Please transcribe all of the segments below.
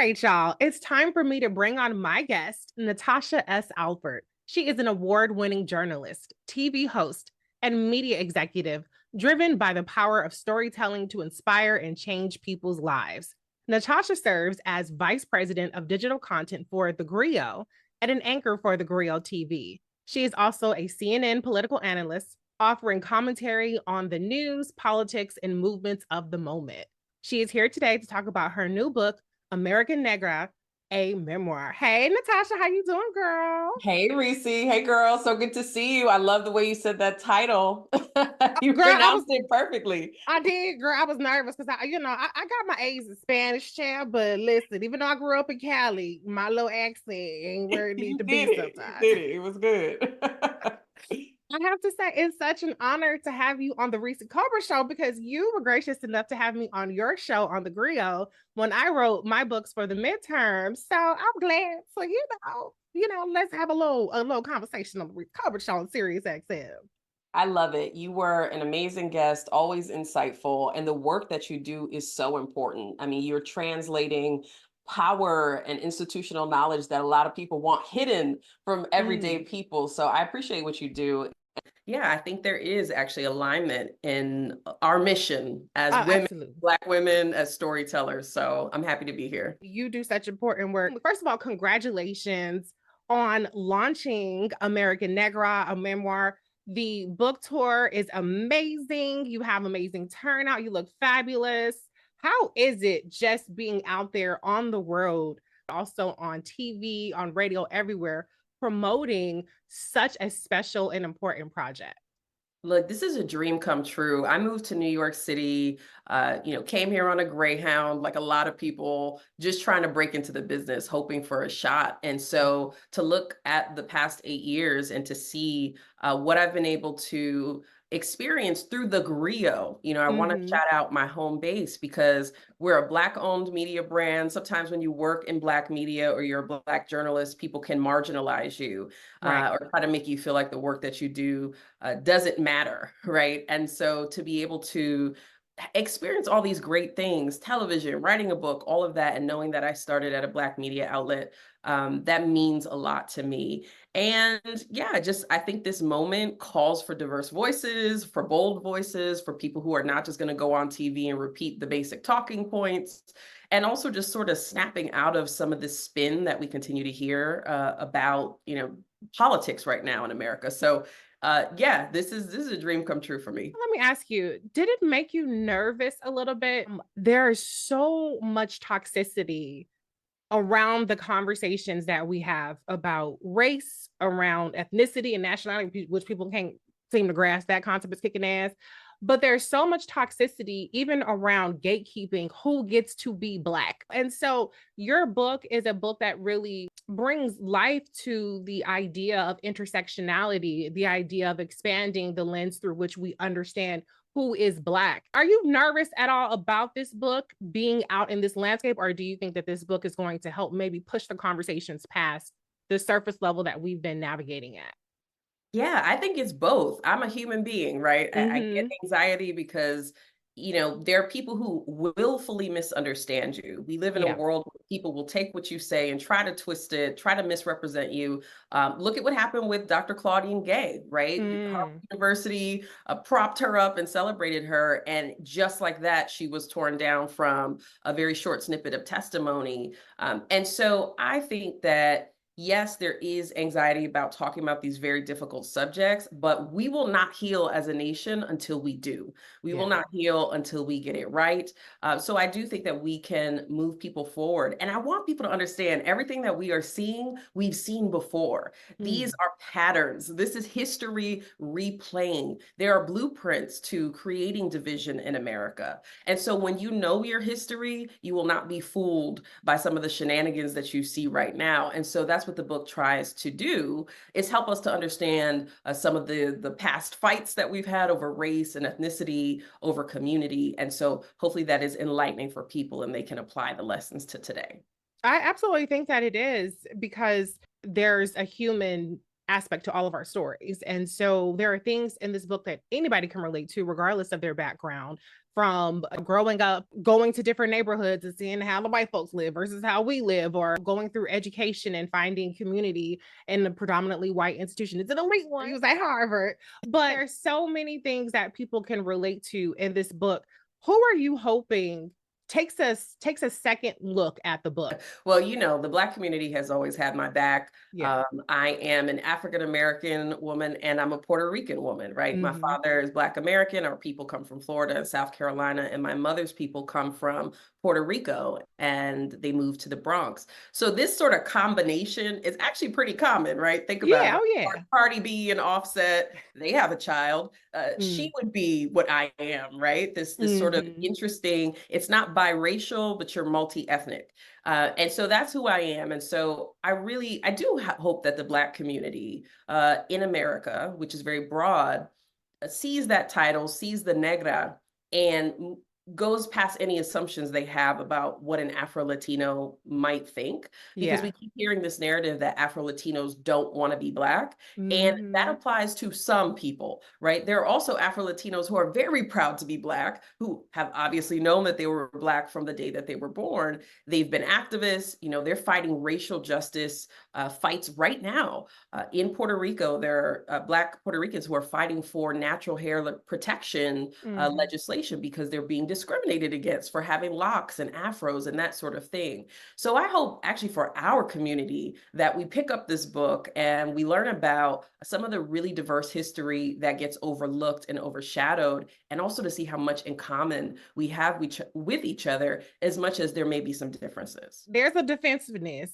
right, y'all. It's time for me to bring on my guest, Natasha S. Alford. She is an award-winning journalist, TV host, and media executive driven by the power of storytelling to inspire and change people's lives. Natasha serves as vice president of digital content for The Griot and an anchor for The Griot TV. She is also a CNN political analyst, offering commentary on the news, politics, and movements of the moment. She is here today to talk about her new book, American Negra, a memoir. Hey, Natasha, how you doing, girl? Hey, Reecie. Hey, girl. So good to see you. I love the way you said that title. You Girl, pronounced it perfectly. I did, girl. I was nervous because I got my A's in Spanish, child. But listen, even though I grew up in Cali, my little accent ain't where it need You to be did it. You sometimes. did it. It was good. I have to say, it's such an honor to have you on the Reecie Colbert Show because you were gracious enough to have me on your show on the Griot when I wrote my books for the midterms. So I'm glad. So let's have a little conversation on the Reecie Colbert Show on Sirius XM. I love it. You were an amazing guest, always insightful, and the work that you do is so important. I mean, you're translating power and institutional knowledge that a lot of people want hidden from everyday people. So I appreciate what you do. Yeah, I think there is actually alignment in our mission as Oh, women, absolutely. Black women, as storytellers. So I'm happy to be here. You do such important work. First of all, congratulations on launching American Negra, a memoir. The book tour is amazing. You have amazing turnout. You look fabulous. How is it just being out there on the road, also on TV, on radio, everywhere, promoting such a special and important project? Look, this is a dream come true. I moved to New York City, came here on a Greyhound, like a lot of people, just trying to break into the business, hoping for a shot. And so to look at the past 8 years and to see what I've been able to experience through the Griot, I want to shout out my home base because we're a Black owned media brand. Sometimes when you work in Black media or you're a Black journalist, people can marginalize you or try to make you feel like the work that you do doesn't matter, right? And so to be able to experience all these great things, television, writing a book, all of that, and knowing that I started at a Black media outlet, that means a lot to me. And yeah, I think this moment calls for diverse voices, for bold voices, for people who are not just going to go on TV and repeat the basic talking points, and also just sort of snapping out of some of the spin that we continue to hear about, politics right now in America. So this is a dream come true for me. Let me ask you, did it make you nervous a little bit? There is so much toxicity around the conversations that we have about race, around ethnicity and nationality, which people can't seem to grasp. That concept is kicking ass. But there's so much toxicity even around gatekeeping who gets to be Black. And so your book is a book that really brings life to the idea of intersectionality, the idea of expanding the lens through which we understand who is Black. Are you nervous at all about this book being out in this landscape, or do you think that this book is going to help maybe push the conversations past the surface level that we've been navigating at? Yeah, I think it's both. I'm a human being, right? I get anxiety because, there are people who willfully misunderstand you. We live in a Yeah. world where people will take what you say and try to twist it, try to misrepresent you. Look at what happened with Dr. Claudine Gay, right? Harvard University propped her up and celebrated her. And just like that, she was torn down from a very short snippet of testimony. And so I think that yes, there is anxiety about talking about these very difficult subjects, but we will not heal as a nation until we do. We will not heal until we get it right. So I do think that we can move people forward. And I want people to understand everything that we are seeing, we've seen before. These are patterns. This is history replaying. There are blueprints to creating division in America. And so when you know your history, you will not be fooled by some of the shenanigans that you see right now. And so that's what the book tries to do, is help us to understand some of the past fights that we've had over race and ethnicity, over community. And so hopefully that is enlightening for people and they can apply the lessons to today. I absolutely think that it is because there's a human aspect to all of our stories. And so there are things in this book that anybody can relate to, regardless of their background, from growing up, going to different neighborhoods and seeing how the white folks live versus how we live, or going through education and finding community in a predominantly white institution. It's an elite one. He was at Harvard. But there's so many things that people can relate to in this book. Who are you hoping takes a second look at the book? Well, you know, the Black community has always had my back. Yeah. I am an African-American woman and I'm a Puerto Rican woman, right? My Mhm. father is Black American. Our people come from Florida and South Carolina, and my mother's people come from Puerto Rico and they moved to the Bronx. So this sort of combination is actually pretty common, right? Think about Yeah. it. Oh, yeah. Cardi B and Offset, they have a child. She Mm. would be what I am, right? This sort of Mhm. interesting, it's not biracial, but you're multi-ethnic. And so that's who I am. And so I do hope that the Black community in America, which is very broad, sees that title, sees the negra, and goes past any assumptions they have about what an Afro-Latino might think, because Yeah. we keep hearing this narrative that Afro-Latinos don't want to be Black. And that Mhm. applies to some people, right? There are also Afro-Latinos who are very proud to be Black, who have obviously known that they were Black from the day that they were born. They've been activists, you know, they're fighting racial justice fights right now. In Puerto Rico, there are Black Puerto Ricans who are fighting for natural hair protection Mhm. legislation because they're being discriminated against for having locks and afros and that sort of thing. So I hope actually for our community that we pick up this book and we learn about some of the really diverse history that gets overlooked and overshadowed, and also to see how much in common we have with each other, as much as there may be some differences. There's a defensiveness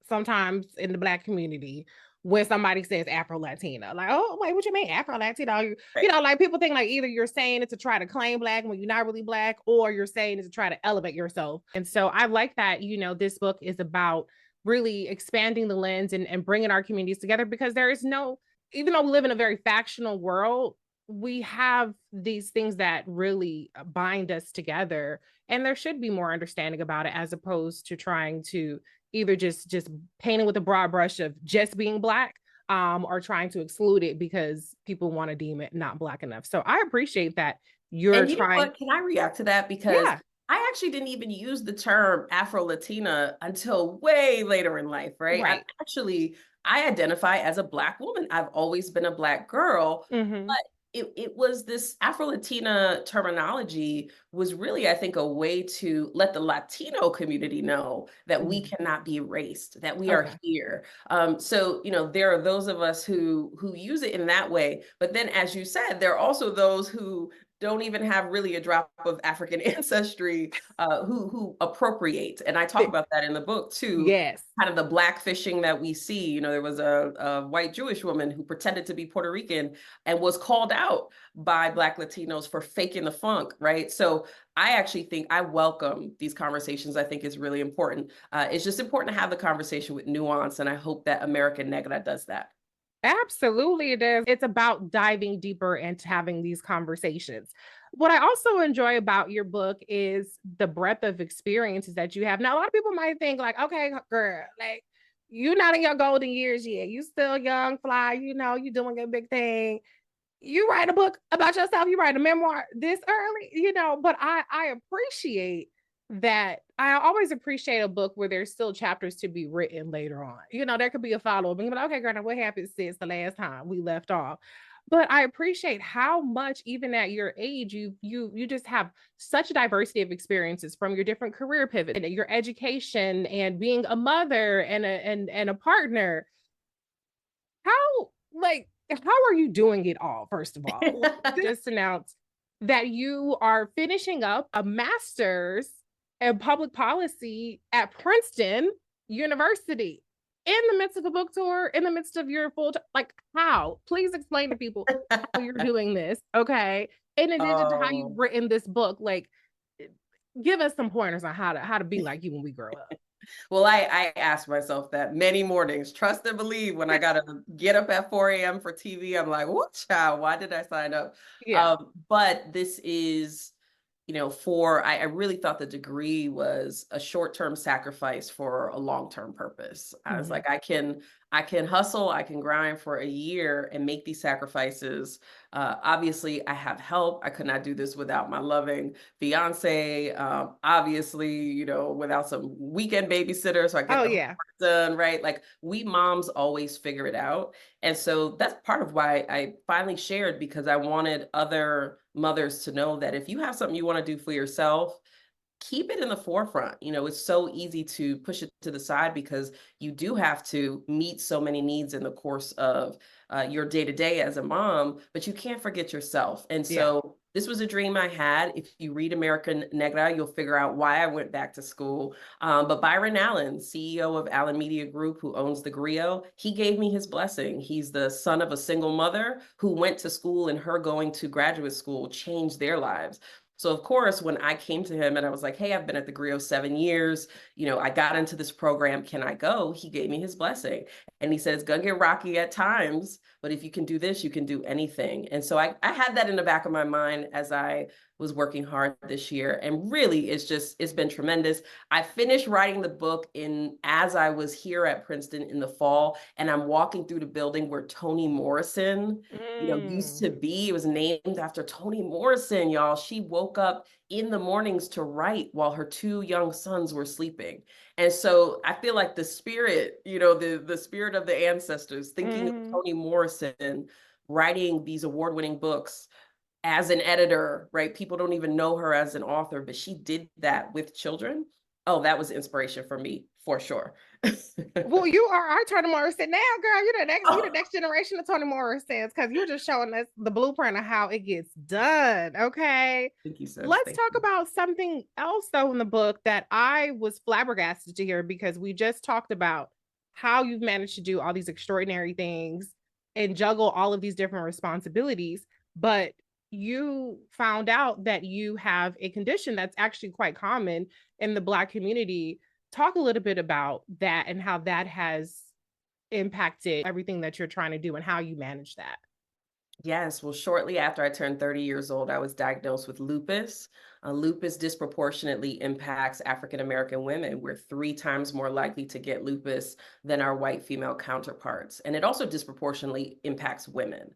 sometimes in the Black community when somebody says Afro Latina. Like, oh, wait, what you mean Afro Latina? You Right. know, like people think like either you're saying it to try to claim Black when you're not really Black, or you're saying it to try to elevate yourself. And so I like that, this book is about really expanding the lens and bringing our communities together, because there is no, even though we live in a very factional world, we have these things that really bind us together, and there should be more understanding about it, as opposed to trying to either just painting with a broad brush of just being Black, or trying to exclude it because people want to deem it not Black enough. So I appreciate that you're And you know trying. what? Can I react to that? Because Yeah. I actually didn't even use the term Afro-Latina until way later in life, right? Right. I identify as a Black woman. I've always been a Black girl, Hmm. but it was this Afro-Latina terminology was really, I think, a way to let the Latino community know that we cannot be erased, that we are Okay. here. So, you know, there are those of us who use it in that way. But then, as you said, there are also those who don't even have really a drop of African ancestry, who appropriate. And I talk about that in the book too, Yes. kind of the Black fishing that we see. You know, there was a white Jewish woman who pretended to be Puerto Rican and was called out by Black Latinos for faking the funk, right? So I actually think I welcome these conversations. I think it's really important. It's just important to have the conversation with nuance, and I hope that American Negra does that. Absolutely, it is. It's about diving deeper and having these conversations. What I also enjoy about your book is the breadth of experiences that you have. Now, a lot of people might think, like, okay, girl, like, you're not in your golden years yet. You still young, fly, you're doing a big thing. You write a book about yourself, you write a memoir this early, but I appreciate that. I always appreciate a book where there's still chapters to be written later on. There could be a follow-up, and you're like, okay, girl, now what happened since the last time we left off? But I appreciate how much, even at your age, you just have such a diversity of experiences, from your different career pivots and your education and being a mother and a partner. How are you doing it all, first of all? Just announced that you are finishing up a master's in public policy at Princeton University in the midst of a book tour, in the midst of your full time. Like, how? Please explain to people how you're doing this, okay? In addition to how you've Oh. written this book, like, give us some pointers on how to be like you when we grow up. Well, I asked myself that many mornings, trust and believe, when I got to get up at 4 a.m. for TV. I'm like, what child, why did I sign up? Yeah. But this is I really thought the degree was a short-term sacrifice for a long-term purpose. I was like, I can hustle, I can grind for a year and make these sacrifices. Obviously, I have help. I could not do this without my loving fiance. Obviously, without some weekend babysitter, so I get Oh the yeah. homework done, right? Like we moms always figure it out. And so that's part of why I finally shared, because I wanted other mothers to know that if you have something you want to do for yourself, keep it in the forefront. It's so easy to push it to the side because you do have to meet so many needs in the course of your day to day as a mom, but you can't forget yourself. And Yeah. so this was a dream I had. If you read American Negra, you'll figure out why I went back to school. But Byron Allen, CEO of Allen Media Group, who owns the Griot, he gave me his blessing. He's the son of a single mother who went to school, and her going to graduate school changed their lives. So of course, when I came to him and I was like, hey, I've been at the Griot 7 years, I got into this program, can I go? He gave me his blessing. And he said, it's gonna get rocky at times, but if you can do this, you can do anything. And so I had that in the back of my mind as I was working hard this year. And really, it's been tremendous. I finished writing the book as I was here at Princeton in the fall, and I'm walking through the building where Toni Morrison, used to be. It was named after Toni Morrison, y'all. She woke up in the mornings to write while her two young sons were sleeping. And so I feel like the spirit, the spirit of the ancestors, thinking of Toni Morrison writing these award-winning books as an editor, right? People don't even know her as an author, but she did that with children. Oh, that was inspiration for me, for sure. Well, you are our Toni Morrison now, girl. You're the Oh, next generation of Toni Morrisons, because you're just showing us the blueprint of how it gets done. Okay. thank you, sis. Let's Thank talk you. about something else though in the book that I was flabbergasted to hear, because we just talked about how you've managed to do all these extraordinary things and juggle all of these different responsibilities, but you found out that you have a condition that's actually quite common in the Black community. Talk a little bit about that and how that has impacted everything that you're trying to do and how you manage that. Yes, well, shortly after I turned 30 years old, I was diagnosed with lupus. Lupus disproportionately impacts African American women. We're 3 times more likely to get lupus than our white female counterparts. And it also disproportionately impacts women.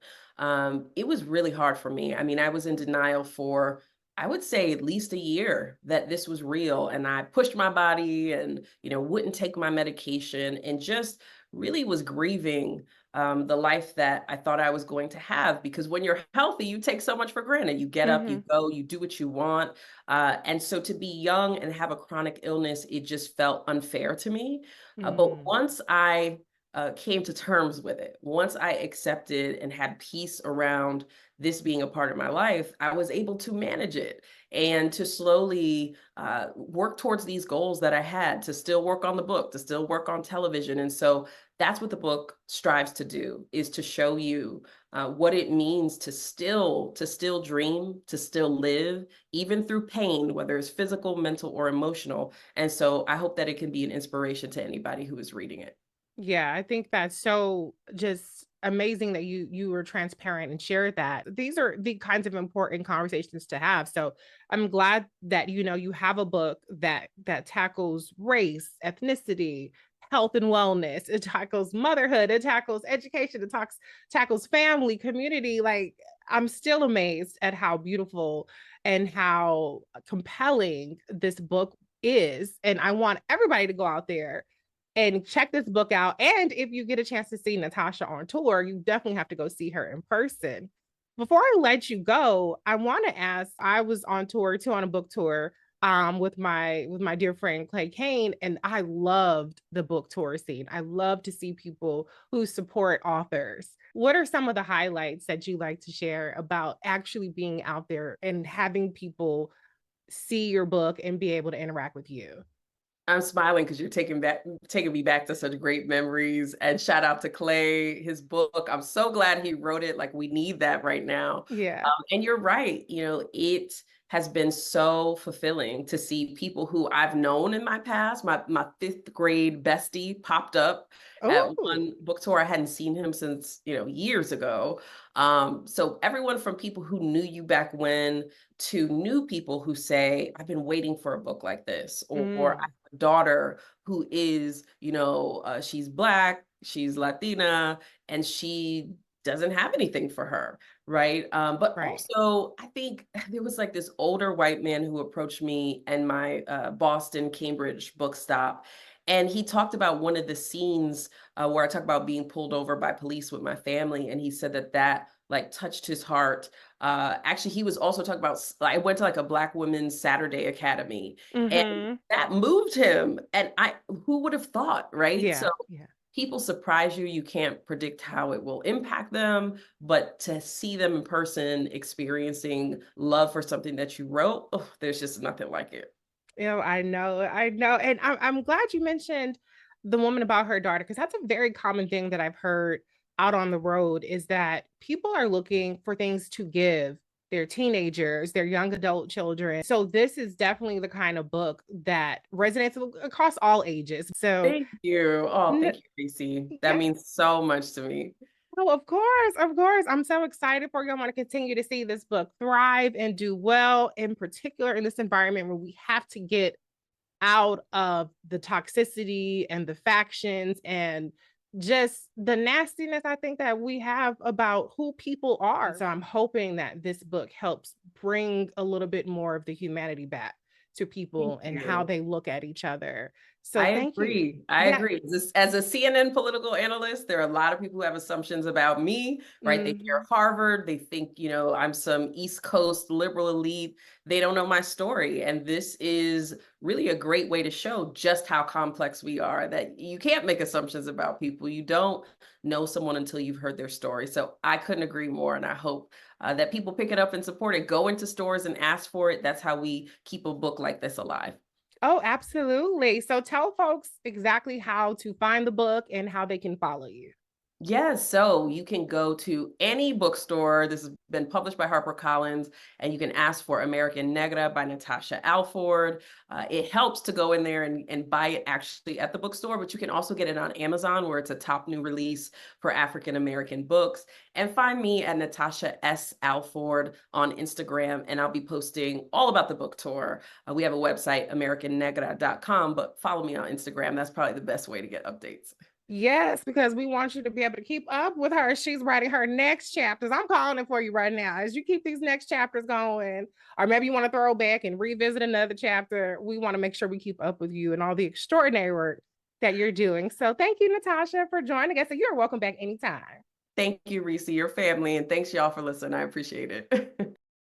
It was really hard for me. I mean, I was in denial for, I would say, at least a year that this was real. And I pushed my body and, wouldn't take my medication and just really was grieving the life that I thought I was going to have. Because when you're healthy, you take so much for granted. You get up, you go, you do what you want. And so to be young and have a chronic illness, it just felt unfair to me. But once I came to terms with it, once I accepted and had peace around this being a part of my life, I was able to manage it and to slowly work towards these goals that I had, to still work on the book, to still work on television. And so that's what the book strives to do, is to show you what it means to still dream, to still live, even through pain, whether it's physical, mental, or emotional. And so I hope that it can be an inspiration to anybody who is reading it. Yeah, I think that's so just amazing that you were transparent and shared that. These are the kinds of important conversations to have. So I'm glad that you have a book that tackles race, ethnicity, health and wellness. It tackles motherhood, it tackles education, it tackles family, community. Like, I'm still amazed at how beautiful and how compelling this book is. And I want everybody to go out there and check this book out. And if you get a chance to see Natasha on tour, you definitely have to go see her in person. Before I let you go, I want to ask, I was on tour too, on a book tour with my dear friend Clay Kane, and I loved the book tour scene. I love to see people who support authors. What are some of the highlights that you like to share about actually being out there and having people see your book and be able to interact with you? I'm smiling because you're taking me back to such great memories. And shout out to Clay, his book. I'm so glad he wrote it. Like, we need that right now. Yeah. And you're right. It has been so fulfilling to see people who I've known in my past. My fifth grade bestie popped up at Oh. one book tour. I hadn't seen him since, years ago. So everyone from people who knew you back when to new people who say, I've been waiting for a book like this, or I Mm. have a daughter who is, she's Black, she's Latina, and she doesn't have anything for her. Right. But Right. also, I think there was like this older white man who approached me in my Boston, Cambridge book stop. And he talked about one of the scenes where I talk about being pulled over by police with my family. And he said that like touched his heart. Actually, he was also talking about, I went to like a Black Women's Saturday Academy, and Mm-hmm. that moved him. And who would have thought, right? So Yeah. Yeah. people surprise you. You can't predict how it will impact them, but to see them in person experiencing love for something that you wrote, oh, there's just nothing like it. I know, I know. And I'm glad you mentioned the woman about her daughter, because that's a very common thing that I've heard out on the road is that people are looking for things to give their teenagers, their young adult children. So this is definitely the kind of book that resonates across all ages. So Thank you. Oh, n- thank you, Reecie. That yeah. means so much to me. Oh, of course, of course. I'm so excited for you. I want to continue to see this book thrive and do well, in particular in this environment where we have to get out of the toxicity and the factions and just the nastiness I think that we have about who people are. So I'm hoping that this book helps bring a little bit more of the humanity back to Thank people and how you. they look at each other. So I thank you. agree. I Yeah. agree. As a CNN political analyst, there are a lot of people who have assumptions about me, right? They hear Mhm. Harvard, they think, I'm some East Coast liberal elite. They don't know my story. And this is really a great way to show just how complex we are, that you can't make assumptions about people. You don't know someone until you've heard their story. So I couldn't agree more. And I hope that people pick it up and support it. Go into stores and ask for it. That's how we keep a book like this alive. Oh, absolutely. So tell folks exactly how to find the book and how they can follow you. Yes, so you can go to any bookstore. This has been published by HarperCollins, and you can ask for American Negra by Natasha Alford. It helps to go in there and buy it actually at the bookstore, but you can also get it on Amazon, where it's a top new release for African American books. And find me at Natasha S. Alford on Instagram, and I'll be posting all about the book tour. We have a website, AmericanNegra.com, but follow me on Instagram. That's probably the best way to get updates. Yes, because we want you to be able to keep up with her. She's writing her next chapters. I'm calling it for you right now. As you keep these next chapters going, or maybe you want to throw back and revisit another chapter, we want to make sure we keep up with you and all the extraordinary work that you're doing. So thank you, Natasha, for joining us. And you're welcome back anytime. Thank you, Reecie, your family, and thanks y'all for listening. I appreciate it.